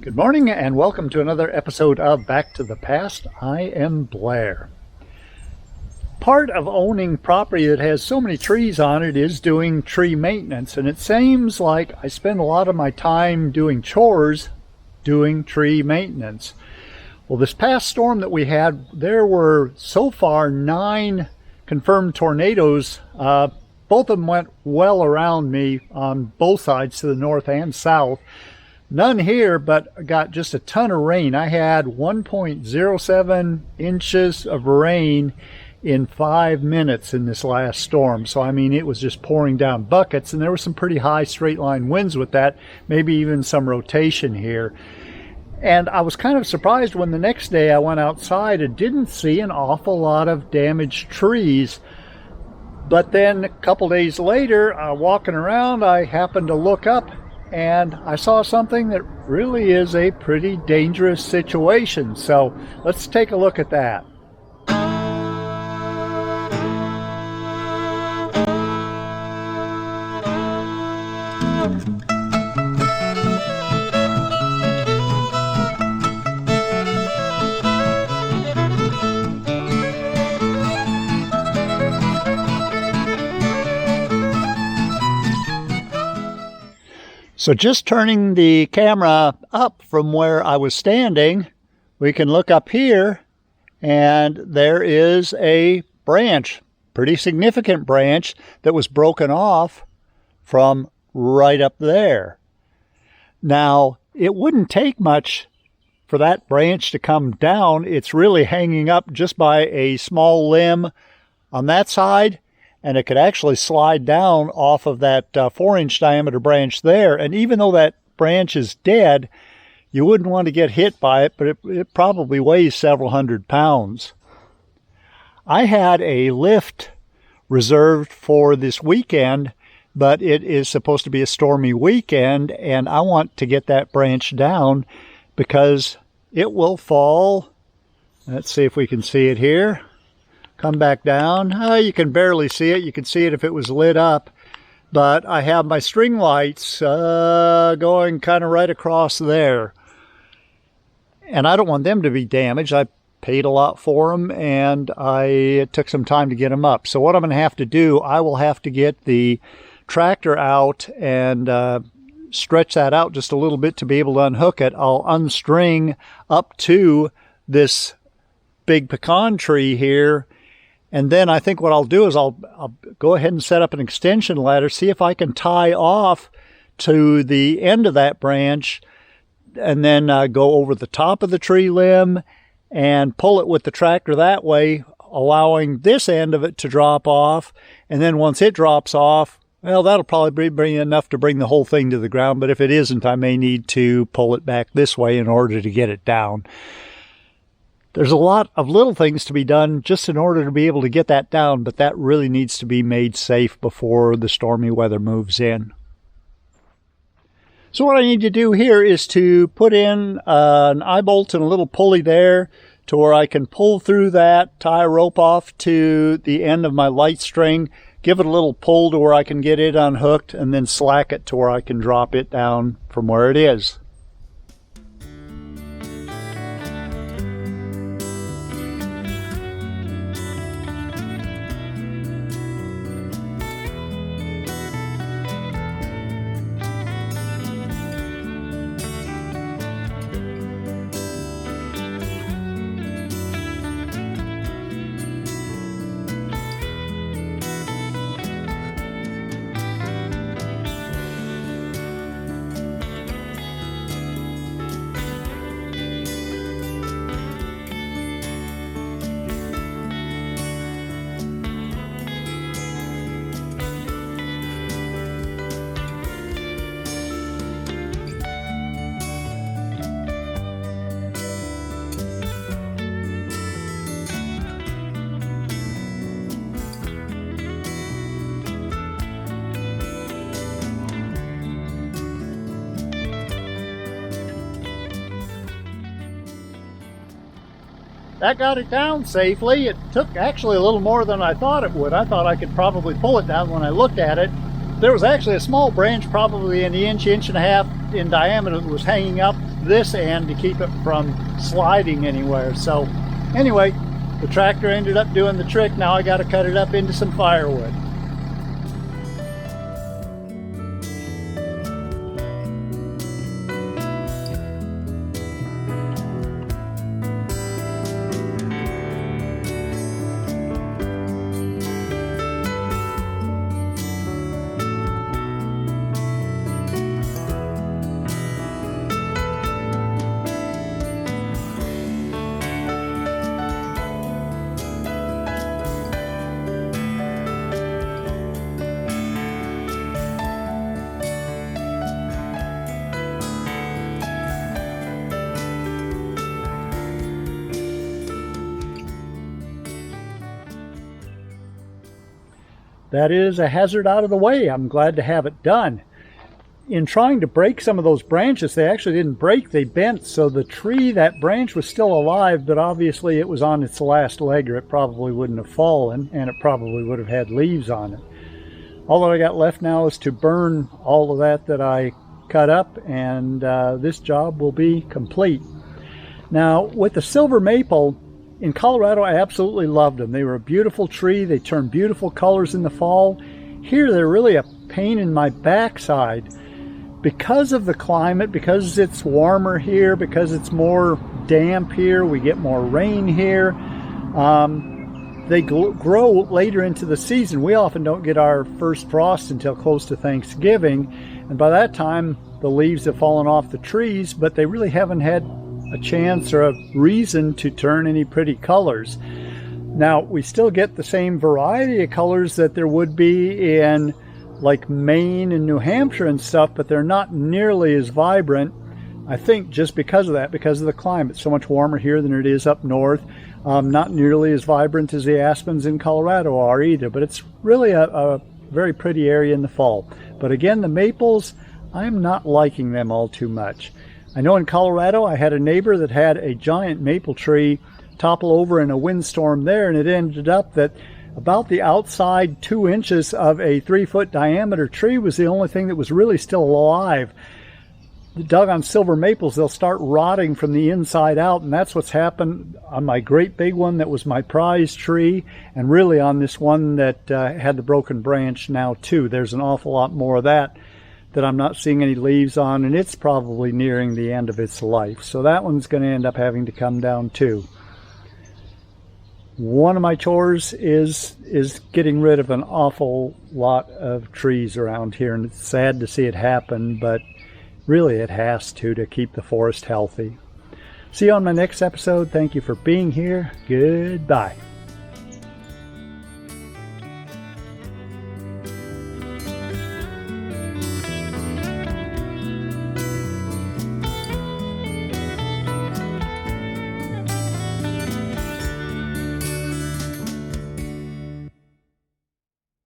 Good morning and welcome to another episode of Back to the Past. I am Blair. Part of owning property that has so many trees on it is doing tree maintenance, and it seems like I spend a lot of my time doing chores doing tree maintenance. Well, this past storm that we had, there were so far 9 confirmed tornadoes. Both of them went well around me on both sides, to the north and south. None here, but got just a ton of rain. I had 1.07 inches of rain in 5 minutes in this last storm. So I mean, it was just pouring down buckets, and there were some pretty high straight line winds with that, maybe even some rotation here. And I was kind of surprised when the next day I went outside and didn't see an awful lot of damaged trees. But then a couple days later, walking around, I happened to look up and I saw something that really is a pretty dangerous situation. So let's take a look at that. So just turning the camera up from where I was standing, we can look up here and there is a branch, pretty significant branch, that was broken off from right up there. Now, it wouldn't take much for that branch to come down. It's really hanging up just by a small limb on that side, and it could actually slide down off of that 4-inch diameter branch there. And even though that branch is dead, you wouldn't want to get hit by it, but it probably weighs several hundred pounds. I had a lift reserved for this weekend, but it is supposed to be a stormy weekend, and I want to get that branch down because it will fall. Let's see if we can see it here. Come back down. You can barely see it. You could see it if it was lit up. But I have my string lights going kind of right across there. And I don't want them to be damaged. I paid a lot for them, and it took some time to get them up. So what I'm going to have to do, I will have to get the tractor out and stretch that out just a little bit to be able to unhook it. I'll unstring up to this big pecan tree here. And then I think what I'll do is I'll go ahead and set up an extension ladder, see if I can tie off to the end of that branch, and then go over the top of the tree limb and pull it with the tractor that way, allowing this end of it to drop off. And then once it drops off, well, that'll probably be enough to bring the whole thing to the ground. But if it isn't, I may need to pull it back this way in order to get it down. There's a lot of little things to be done just in order to be able to get that down, but that really needs to be made safe before the stormy weather moves in. So what I need to do here is to put in an eye bolt and a little pulley there to where I can pull through that, tie a rope off to the end of my light string, give it a little pull to where I can get it unhooked, and then slack it to where I can drop it down from where it is. That got it down safely. It took actually a little more than I thought it would. I thought I could probably pull it down when I looked at it. There was actually a small branch, probably an inch and a half in diameter, that was hanging up this end to keep it from sliding anywhere. So anyway, the tractor ended up doing the trick. Now I got to cut it up into some firewood. That is a hazard out of the way. I'm glad to have it done. In trying to break some of those branches, they actually didn't break, they bent. So the tree, that branch was still alive, but obviously it was on its last leg, or it probably wouldn't have fallen, and it probably would have had leaves on it. All that I got left now is to burn all of that I cut up, and this job will be complete. Now, with the silver maple, in Colorado, I absolutely loved them. They were a beautiful tree. They turned beautiful colors in the fall. Here, they're really a pain in my backside. Because of the climate, because it's warmer here, because it's more damp here, we get more rain here, they grow later into the season. We often don't get our first frost until close to Thanksgiving, and by that time, the leaves have fallen off the trees, but they really haven't had a chance or a reason to turn any pretty colors. Now, we still get the same variety of colors that there would be in like Maine and New Hampshire and stuff, but they're not nearly as vibrant. I think just because of that, because of the climate. It's so much warmer here than it is up north. Not nearly as vibrant as the aspens in Colorado are either, but it's really a very pretty area in the fall. But again, the maples, I'm not liking them all too much. I know in Colorado I had a neighbor that had a giant maple tree topple over in a windstorm there, and it ended up that about the outside 2 inches of a 3-foot diameter tree was the only thing that was really still alive. The doggone silver maples, they'll start rotting from the inside out, and that's what's happened on my great big one that was my prize tree, and really on this one that had the broken branch now too. There's an awful lot more of that I'm not seeing any leaves on, and it's probably nearing the end of its life. So that one's going to end up having to come down too. One of my chores is getting rid of an awful lot of trees around here, and it's sad to see it happen, but really it has to keep the forest healthy. See you on my next episode. Thank you for being here. Goodbye.